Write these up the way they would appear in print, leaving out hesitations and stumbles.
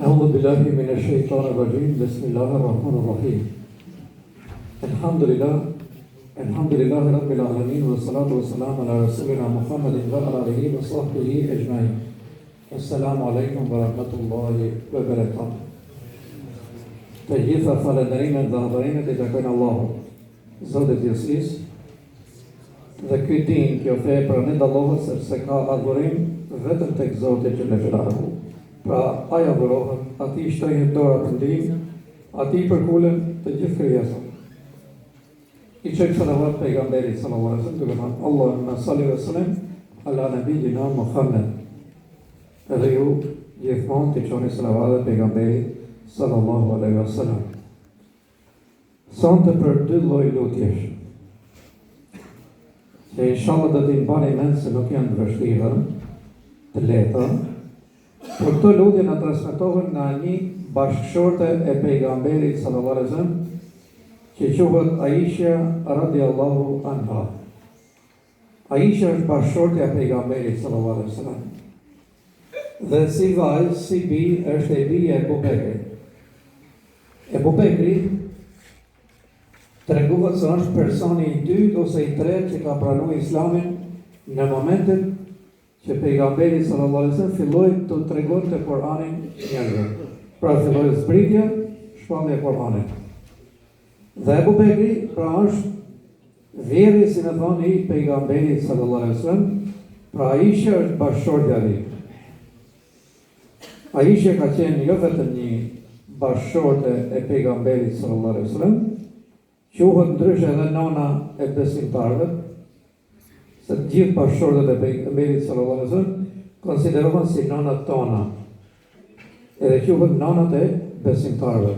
أعوذ بالله من الشيطان الرجيم بسم الله الرحمن الرحيم الحمد لله رب العالمين والصلاة والسلام على رسولنا محمد وعلى آله وصحبه أجمعين السلام عليكم ورحمة الله وبركاته Të gjitha falënderimet dhe adhurimet I takojnë Allahut, Zotit I Gjithësisë, dhe ky din, kjo fe pranon Allahut sepse ka adhurim vetëm tek Zoti xhallahu. Pra ai adhurohet, atij shtrohet dora për ndihmë, atij përkulen të gjithë krijesat. I çek salavat pejgamberit sallallahu alaihi wasallam, duke thënë Allahumma salli wa sallim ala nabiyyina Muhammad. Edhe ju gjithmonë të çoni salavat pejgamberit sallallahu alaihi wasallam. Sonte për dy lloj lutjesh. Që inshallah do t'i mbani mend se nuk janë të vështira, të lehta. Por këto lutje na transmetohen nga një bashkëshorte e pejgamberit sallallahu alaihi wasallam, që quhet Aisha radiallahu anha. Aisha është bashkëshorte e pejgamberit sallallahu alaihi wasallam. Dhe si vajzë, si bi, është e bia e Ebu Bekrit. Ebu Bekri treguhet se është personi I dytë ose I tretë që ka pranuar Islamin në momentin që pejgamberi sallallahu alaihi wasallam filloi të tregonte Kur'anin njerëzve. Pra filloi zbritja, shpallja e Kur'anit. Dhe Ebu Bekri pra është vjerri si më thoni I pejgamberit sallallahu alaihi wasallam, pra Aisha është bashkëshortja e tij. Aisha ka qenë jo vetëm një bashkëshorte e pejgamberit sallallahu alaihi wasallam, quhet ndryshe edhe nona e besimtarëve, se të gjithë bashkëshortet e pejgamberit sallallahu alaihi wasallam konsiderohen si nonat tona, edhe quhet nonat e besimtarëve.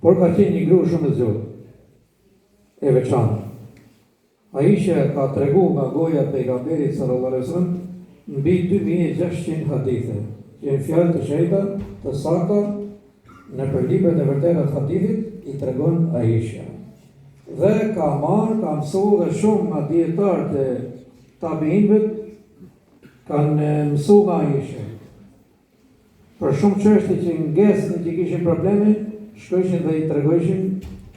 Por ka qenë një grup shumë e zgjuar, e veçantë. Aisha ka treguar nga goja e pejgamberit sallallahu alaihi wasallam mbi 2600 hadithe, që janë fjalë të shejta, të sakta, në për librat e vërteta të hadithit I tregon Aisha. Dhe ka mësuar dhe shumë nga dietarët e tabiinëve kanë mësuar nga Aisha. Për shumë çështje që ngesnin që kishin probleme, shkojshin dhe I tregojshin,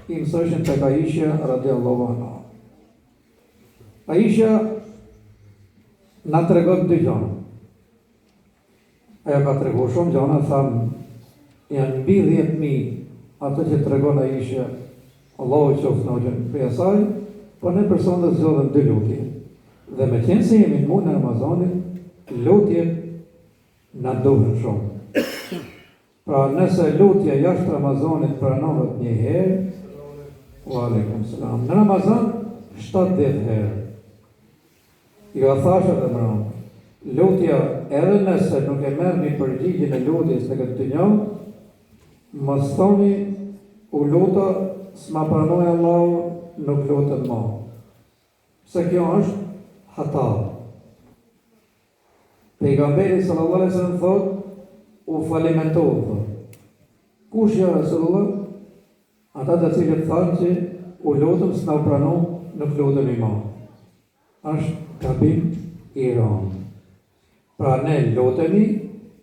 I mësojshin tek Aisha radiallahu anha. Aisha na tregon dy gjëra. Ajo ka treguar shumë gjëra, thamë janë mbi 10.000 ato që tregon Aisha, Allahu qoftë në ujën për asaj, por ne personat zgjodhëm dy lutje. Dhe me qenë se jemi në muajin e Ramazanit, lutjet na duhen shumë. Pra nëse lutja jashtë Ramazanit pranohet një herë, wa aleikum salam, në Ramazan 70 herë. Jo thash edhe më radhë. Lutja edhe nëse nuk e merr një përgjigjen e lutjes në këtë dynjë, mos thoni u luta s'ma pranoi Allahu, nuk lutet më. Se kjo është hata. Pejgamberi sallallahu alaihi wasallam thot u falimentohu. Kush ja Rasulullah? Ata të cilët thanë që u lutëm s'na pranoi, nuk lutemi më. Është gabim I rëndë. Pra ne lutemi,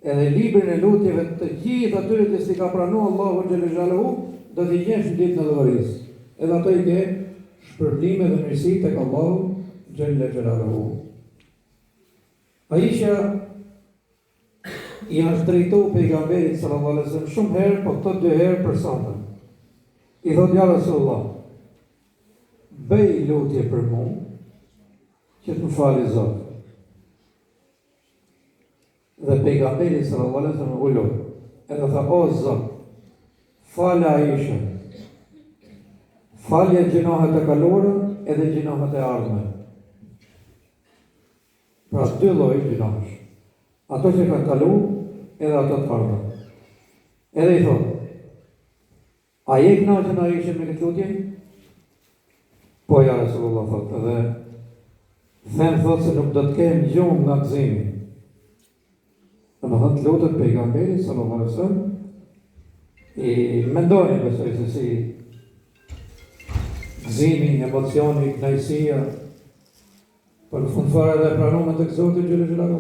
edhe librin e lutjeve të gjithë atyre që si ka pranuar Allahu xhallahu do t'i gjesh në ditën e llogarisë. Edhe ato I ke shpërblime dhe mirësi tek Allahu xhallahu. Aisha I është drejtuar pejgamberit sallallahu alaihi wasallam shumë herë, po këto dy herë për sonte. I thotë ja Rasulullah, bëj lutje për mua që të më fali Zoti. Dhe pejgamberi sallallahu alaihi wasallam u lut. Edhe tha o Zot, fal Aisha. Falje gjinohet e kaluara edhe gjinohet e ardhme. Pra dy lloj gjinohesh. Ato që kanë kaluar edhe ato të ardhme. Edhe I thot, a je kënaqur Aisha me këtë lutje? Po ja Rasulullah thot, edhe them thot se nuk do të kem gjumë nga gëzimi. Në më thënë të lutët pejgamberi, sallallahu alaihi wasallam, I mendojnë besoj se si gëzimi, emocioni, knajësia, për në fund fare dhe pranume të këzotin gjëllë.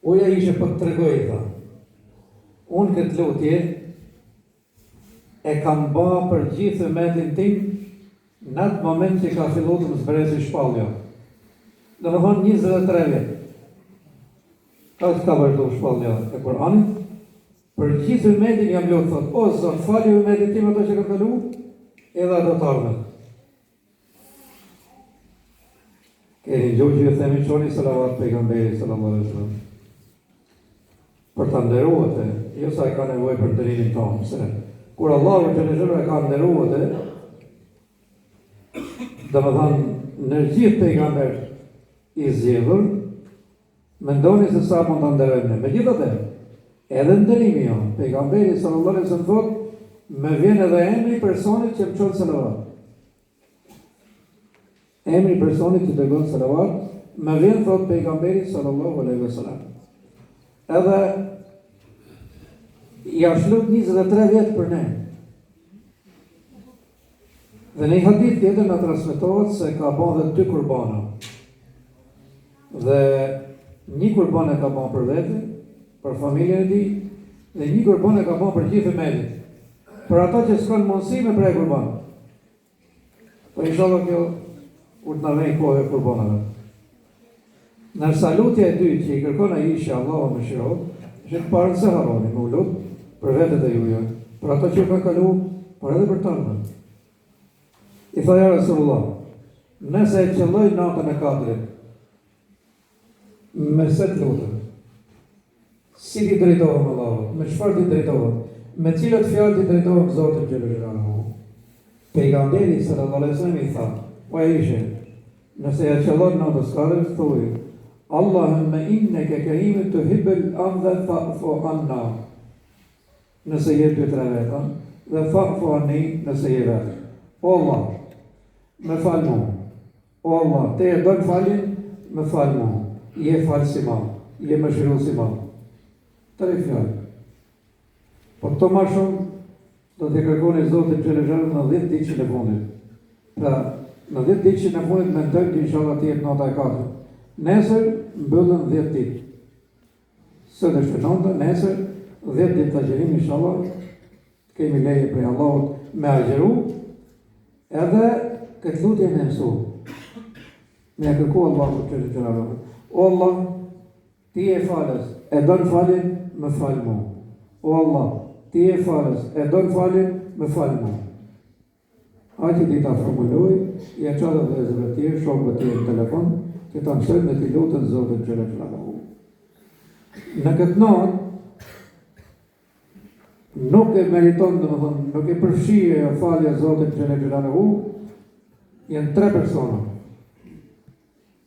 Uja ishe për të tregoj, tha. unë këtë lutje e kam ba për gjithë umetin tim në atë moment që ka fillu të më zbrezi shpallja. Dhe më thonë 23 vjet. Ka që ka vazhdu shpallja e Kur'anit, për gjithë umetin jam lutë, thot, o Zot, fali umetin tim ato që ka kalu, edhe ato të ardhmen. Keni gjuhë që ju themi qoni salavat pejgamberi sallallahu alaihi wasallam. Për të nderuate, jo sa e ka nevojë për ndërimin tonë, se kur Allahu xhallahu e ka nderuate, dhe më thanë, në gjithë pejgamber i zgjedhur, mendoni se sa mund të nderojmë. Megjithatë, edhe ndërimi jo, pejgamberi sallallahu alaihi wasallam thotë, më vjen edhe emri i personit që më çon salavat. Emri i personit që dërgon salavat, më vjen thotë pejgamberi sallallahu alaihi wasallam. Edhe i është lut 23 vjet për ne. Dhe në një hadith tjetër na transmetohet se ka bën dhe 2 kurbana. Dhe një kurban e ka bën për vete, për familjen e tij, dhe një kurban e ka bën për gjithë umetin. Për ata që s'kan mundësi me prej kurban. Po inshallah kjo u të na vjen kohë e kurbanave. Nërsa lutja e dytë që i kërkon ai që Allahu më shirot, është të parën se harroni, më lut për vetët e juja, për ata që kanë kalu, por edhe për të ardhmen. I tha ja Rasulullah, nëse e qëlloj natën e 4, me se të lutëm, si ti drejtohem Allahut, me çfarë ti drejtohem, me cilët fjalë ti drejtohem Zotit xhallahu. Pejgamberi sallallahu alaihi wasallam i tha, o Aisha, nëse e qëllon natën e 4, thuaj, Allahumma innaka karimun tuhibbul afwa fa'fu anna. Nëse je 2-3 veta, dhe fa'fu anni nëse je vetë. O Allah, me falë mu. O Allah, te e dojnë falin, me falë mu. Je falë si ma, je me shiru si ma. 3 fjallë. Po këto ma shumë, do të kërkoni Zotit xhallahu në 10 ditë në fundit. Pra, në 10 ditë në fundit me ndërë, inshallah të jetë nota e 4. Nesër, mbëllën 10 ditë. Sot është nënta, nesër, 10 ditë të agjerim, inshallah, kemi leje prej Allahut me agjeru, edhe këtë lutje me mësu. Me e kërku Allahu xhallahu. O Allah, ti e falës, e don falin, me falë mu. O Allah, ti e falës, e don falin, me falë mu. Hajti ti ta formuloj, i e qatë dhe zëve tjerë, shokëve tjerë në telefon, që ta mësojnë me ti lutën Zotit xhallahu. Në këtë natë, nuk e meriton, dhe më thonë, nuk e përfshije e falja Zotit xhallahu, janë 3 persona.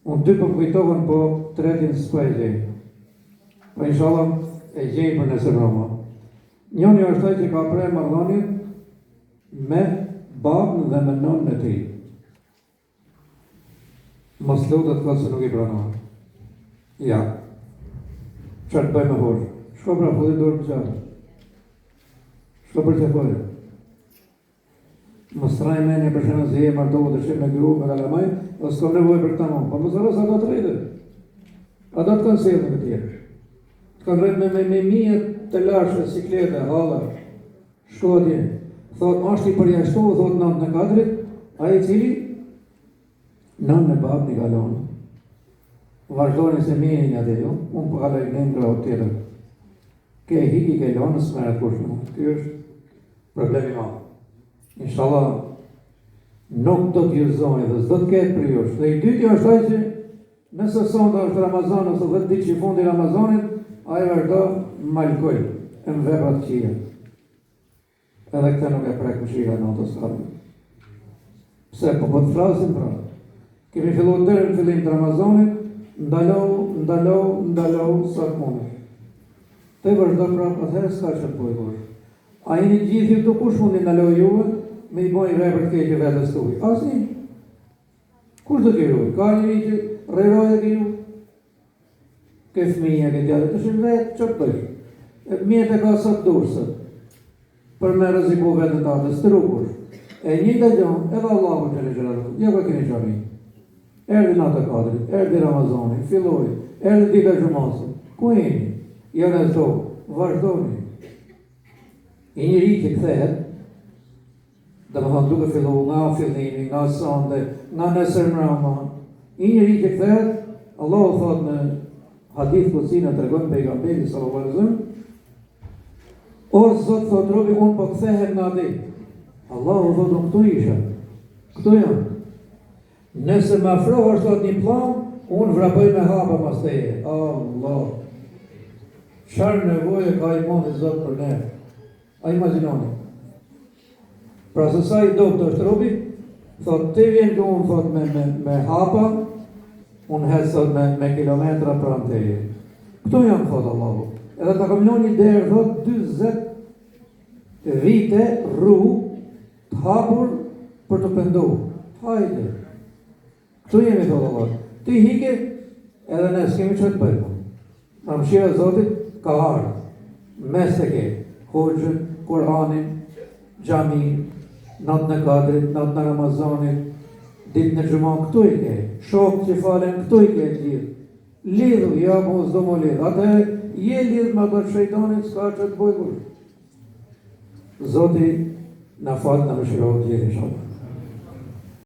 Unë 2 për kujtohen, po 3 s'po e gjej. Po inshallah e gjej për nëse broma. Njoni është ai që ka prej marrëdhënien me babën dhe me nënën e tij. Mos lutet kot se nuk i pranon. Ja. Çfarë bëjmë hosh? Shko pra fulli dorë për çfarë? Shko për të folë. Mos traj mendje për shembull se je martohet të shih me gru me kalamaj, o s'ka nevojë për këtë më. Po mos harros ata të rritë. Ata të kanë sjellë me tjerë. Të kanë rritë me mijë të lashë, siklete, halla, shkodje. Thot, është i përjashtohu, thot natën e 4, ai i cili nënën e babën i kalon. Vazhdoni se mirë një atë jo, unë po kaloj në ngra o tjetër. Ke hiki, ke lonë, s'merret kush më. Ky është problemi madh. Inshallah, nuk do t'ju zoni dhe s'do t'ketë për jush. Dhe i dyti është ai që nëse sonda është Ramazan ose 10 ditë që i fundi Ramazanit, ai vazhdo malkoj e në veprat qia. Edhe këte nuk e prek mëshira në autostradë. Pse, po të flasim pra. Kemi fillu dërë në fillim të Ramazanit, ndalohu, sa të mundë. Te vazhdo pra, atëherë s'ka që të pojkosh. A jeni gjithë ju të kush mundi ndalohu juve, me i bojnë vepër të keqe vetës të uj. Asni. Kush do t'ju ruaj? Ka njëri që rreroj e t'ju? Ke fëmija, ke djallë, të shenë vetë, që të bëjsh? Mjetë e ka sot dursët, për me rëziku vetën të atës, të rukush. E një të gjonë, edhe Allahu që në gjëratë, jo ka keni qami. Erdi natë e 4, erdi Ramazani, filloj, erdi dita Gjumasë. Ku jeni? Jo në zdo, vazhdoni. I njëri që kthehet, dhe më thonë duke fillu nga fillimi, nga sonde, nga nesër mrama, i njëri që kthehet, Allahu thot në hadith Qudsi na tregon pejgamberi sallallahu alaihi wasallam, o Zot, thot robi, unë po kthehem nga ti. Allahu thot, unë këtu isha, këtu jam. Nëse më afrohesh thot një plan, unë vrapoj me hapa pas teje. Allah. Çfarë nevoje ka i mondi Zot për ne? A imagjinoni. Pra se sa i do të është robi, thot ti vjen ku unë thot me hapa, unë hes thot me kilometra pranë teje. Këtu jam thot Allahu. Edhe ta kamilon një derë thot 20 vite rrugë të hapur për të penduar. Hajde. Këtu jemi thot Allahu. Ti hike edhe ne s'kemi që të bëjmë. Pra mëshira e Zotit ka ardhur. Mes të ke Hoxhën, Kur'anin, xhamin, natën e Kadrit, natën e Ramazanit, ditën e Xhumës, këtu i ke. Shokë që falen këtu i ke lidh. Lidhu, ja po s'do më lidh. Atë je lidh me ato shejtanin, s'ka që të bëj kur. Zoti na fal, na mëshirohet, inshallah.